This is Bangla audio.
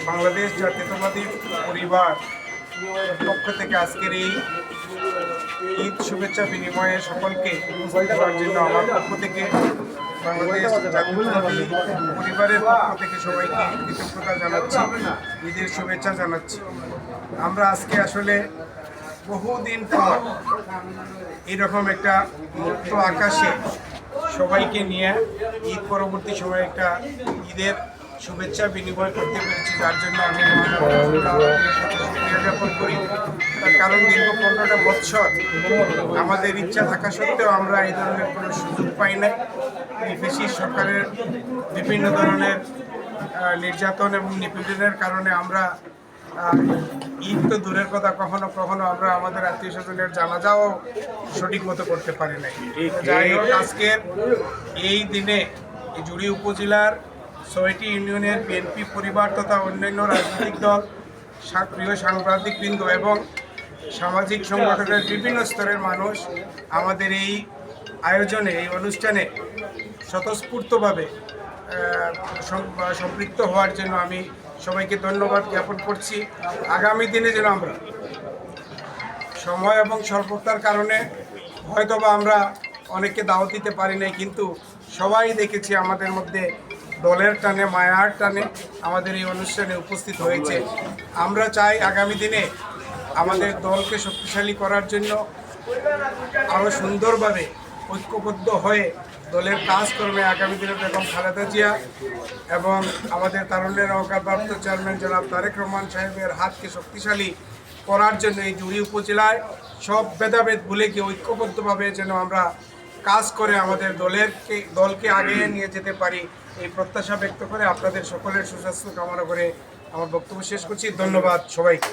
বাংলাদেশ জাতীয়তাবাদী পরিবার পক্ষ থেকে আজকের এই ঈদ শুভেচ্ছা বিনিময়ে সকলকে উপস্থিত হওয়ার জন্য আমার পক্ষ থেকে বাংলাদেশ জাতীয়তাবাদী পরিবারের পক্ষ থেকে সবাইকে কৃতজ্ঞতা জানাচ্ছি, ঈদের শুভেচ্ছা জানাচ্ছি। আমরা আজকে আসলে বহুদিন পর এরকম একটা মুক্ত আকাশে সবাইকে নিয়ে ঈদ পরবর্তী সময়ে একটা ঈদের শুভেচ্ছা বিনিময় করতে পেরেছি, যার জন্য আমি শুকরিয়া জ্ঞাপন করি। তার কারণ দীর্ঘ 15টা বৎসর আমাদের ইচ্ছা থাকা সত্ত্বেও আমরা এই ধরনের কোনো সুযোগ পাই না। এই ফ্যাসিস্ট সরকারের বিভিন্ন ধরনের নির্যাতন এবং নিপীড়নের কারণে আমরা ঈদ তো দূরের কথা, কখনো কখনো আমরা আমাদের আত্মীয় স্বজনের জানাজাও সঠিক মতো করতে পারি নাই। যাই হোক, আজকের এই দিনে এই জুড়ি উপজেলার 6টি ইউনিয়নের বিএনপি পরিবার তথা অন্যান্য রাজনৈতিক দল, প্রিয় সাংবাদিকবৃন্দ এবং সামাজিক সংগঠনের বিভিন্ন স্তরের মানুষ আমাদের এই আয়োজনে, এই অনুষ্ঠানে স্বতঃস্ফূর্তভাবে সম্পৃক্ত হওয়ার জন্য আমি সবাইকে ধন্যবাদ জ্ঞাপন করছি। আগামী দিনে যেন আমরা সময় এবং স্বল্পতার কারণে হয়তোবা আমরা অনেককে দাওয়াত দিতে পারি নাই, কিন্তু সবাই দেখেছি আমাদের মধ্যে দলের টানে, মায়ার টানে আমাদের এই অনুষ্ঠানে উপস্থিত হয়েছে। আমরা চাই আগামী দিনে আমাদের দলকে শক্তিশালী করার জন্য আরও সুন্দরভাবে ঐক্যবদ্ধ হয়ে দলের কাজকর্মে আগামী দিনে বেগম খালেদা জিয়া এবং আমাদের তারুণ্যের অবকারপ্রাপ্ত চেয়ারম্যান জনাব তারেক রহমান সাহেবের হাতকে শক্তিশালী করার জন্য এই জুড়ি উপজেলায় সব ভেদাভেদ ভুলে গিয়ে ঐক্যবদ্ধভাবে যেন আমরা কাজ করে আমাদের দলকে আগিয়ে নিয়ে যেতে পারি, এই প্রত্যাশা ব্যক্ত করে আপনাদের সকলের সুস্বাস্থ্য কামনা করে আমার বক্তব্য শেষ করছি। ধন্যবাদ সবাইকে।